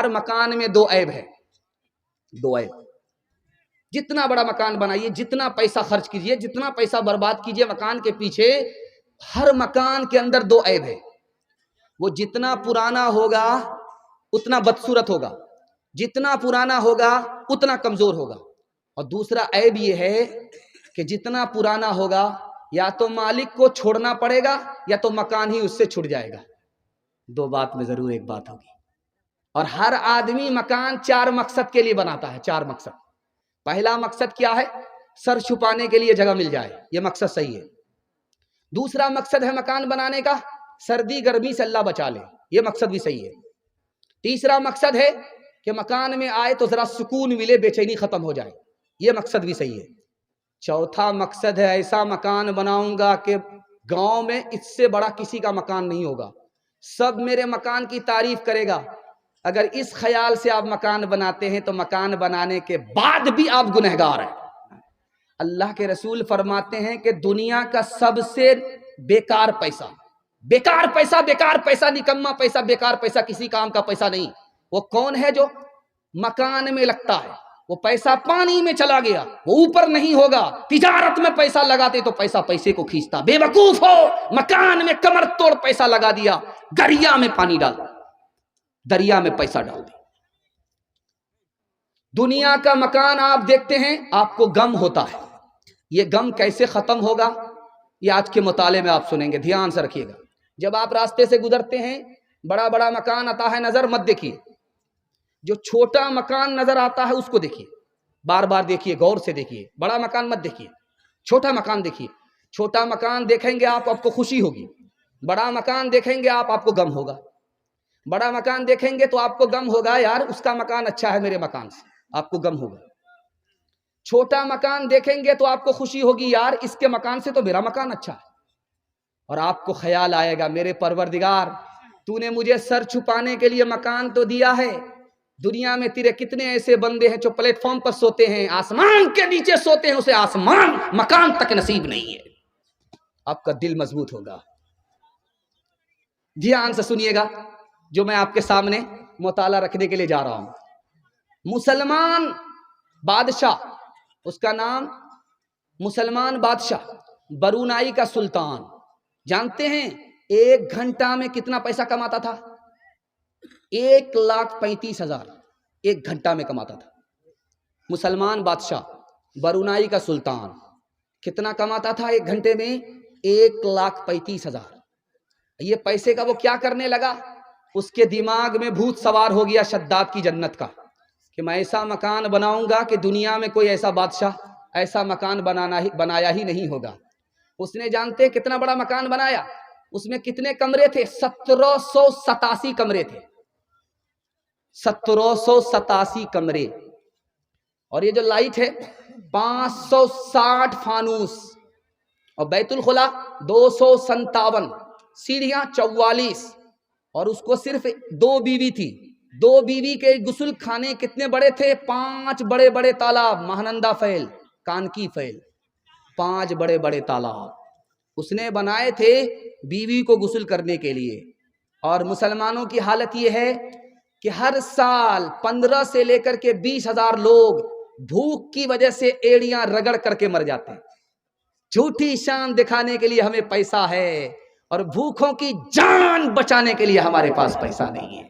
ہر مکان میں دو عیب ہے، دو عیب۔ جتنا بڑا مکان بنائیے، جتنا پیسہ خرچ کیجیے، جتنا پیسہ برباد کیجیے مکان کے پیچھے، ہر مکان کے اندر دو عیب ہے۔ وہ جتنا پرانا ہوگا اتنا بدصورت ہوگا، جتنا پرانا ہوگا اتنا کمزور ہوگا، اور دوسرا عیب یہ ہے کہ جتنا پرانا ہوگا یا تو مالک کو چھوڑنا پڑے گا یا تو مکان ہی اس سے چھٹ جائے گا۔ دو بات میں ضرور ایک بات ہوگی۔ اور ہر آدمی مکان چار مقصد کے لیے بناتا ہے، چار مقصد۔ پہلا مقصد کیا ہے؟ سر چھپانے کے لیے جگہ مل جائے، یہ مقصد صحیح ہے۔ دوسرا مقصد ہے مکان بنانے کا سردی گرمی سے اللہ بچا لے، یہ مقصد بھی صحیح ہے۔ تیسرا مقصد ہے کہ مکان میں آئے تو ذرا سکون ملے، بے چینی ختم ہو جائے، یہ مقصد بھی صحیح ہے۔ چوتھا مقصد ہے ایسا مکان بناؤں گا کہ گاؤں میں اس سے بڑا کسی کا مکان نہیں ہوگا، سب میرے مکان کی تعریف کرے گا۔ اگر اس خیال سے آپ مکان بناتے ہیں تو مکان بنانے کے بعد بھی آپ گنہگار ہیں۔ اللہ کے رسول فرماتے ہیں کہ دنیا کا سب سے بیکار پیسہ، بیکار پیسہ، بیکار پیسہ، نکما پیسہ، بیکار پیسہ، کسی کام کا پیسہ نہیں، وہ کون ہے؟ جو مکان میں لگتا ہے۔ وہ پیسہ پانی میں چلا گیا، وہ اوپر نہیں ہوگا۔ تجارت میں پیسہ لگاتے تو پیسہ پیسے کو کھینچتا، بے وقوف ہو، مکان میں کمر توڑ پیسہ لگا دیا، دریا میں پانی ڈال دیا، دریا میں پیسہ ڈال دیا۔ دنیا کا مکان آپ دیکھتے ہیں، آپ کو غم ہوتا ہے، یہ غم کیسے ختم ہوگا یہ آج کے مطالعے میں آپ سنیں گے، دھیان سے رکھیے گا۔ جب آپ راستے سے گزرتے ہیں، بڑا بڑا مکان آتا ہے نظر، مت دیکھیے، جو چھوٹا مکان نظر آتا ہے اس کو دیکھیے، بار بار دیکھیے، غور سے دیکھیے، بڑا مکان مت دیکھیے، چھوٹا مکان دیکھیے۔ چھوٹا مکان دیکھیں گے آپ کو خوشی ہوگی، بڑا مکان دیکھیں گے آپ کو غم ہوگا۔ بڑا مکان دیکھیں گے تو آپ کو غم ہوگا، یار اس کا مکان اچھا ہے میرے مکان سے، آپ کو غم ہوگا۔ چھوٹا مکان دیکھیں گے تو آپ کو خوشی ہوگی، یار اس کے مکان سے تو میرا مکان اچھا ہے۔ اور آپ کو خیال آئے گا، میرے پروردگار تو نے مجھے سر چھپانے کے لیے مکان تو دیا ہے، دنیا میں تیرے کتنے ایسے بندے ہیں جو پلیٹ فارم پر سوتے ہیں، آسمان کے نیچے سوتے ہیں، اسے آسمان مکان تک نصیب نہیں ہے۔ آپ کا دل مضبوط ہوگا۔ دھیان سے سنیے گا جو میں آپ کے سامنے مطالعہ رکھنے کے لیے جا رہا ہوں۔ مسلمان بادشاہ، اس کا نام مسلمان بادشاہ، برونائی کا سلطان، جانتے ہیں ایک گھنٹہ میں کتنا پیسہ کماتا تھا؟ 1,35,000 ایک گھنٹہ میں کماتا تھا۔ مسلمان بادشاہ، برونائی کا سلطان، کتنا کماتا تھا ایک گھنٹے میں؟ 1,35,000۔ یہ پیسے کا وہ کیا کرنے لگا؟ اس کے دماغ میں بھوت سوار ہو گیا شداد کی جنت کا، کہ میں ایسا مکان بناؤں گا کہ دنیا میں کوئی ایسا بادشاہ ایسا مکان بنایا ہی نہیں ہوگا۔ اس نے جانتے کتنا بڑا مکان بنایا؟ اس میں کتنے کمرے تھے؟ 1787 کمرے تھے، 1787 کمرے۔ اور یہ جو لائٹ ہے 560 فانوس، اور بیت الخلا 257، سیڑھیاں 44، اور اس کو صرف 2 بیوی تھی۔ 2 بیوی کے غسل خانے کتنے بڑے تھے؟ 5 بڑے بڑے تالاب، مہانندا فیل، کانکی فیل، 5 بڑے بڑے تالاب اس نے بنائے تھے بیوی کو غسل کرنے کے لیے۔ اور مسلمانوں کی حالت یہ ہے کہ ہر سال 15 سے لے کر کے 20,000 لوگ بھوک کی وجہ سے ایڑیاں رگڑ کر کے مر جاتے ہیں۔ جھوٹی شان دکھانے کے لیے ہمیں پیسہ ہے، اور بھوکوں کی جان بچانے کے لیے ہمارے پاس پیسہ نہیں ہے۔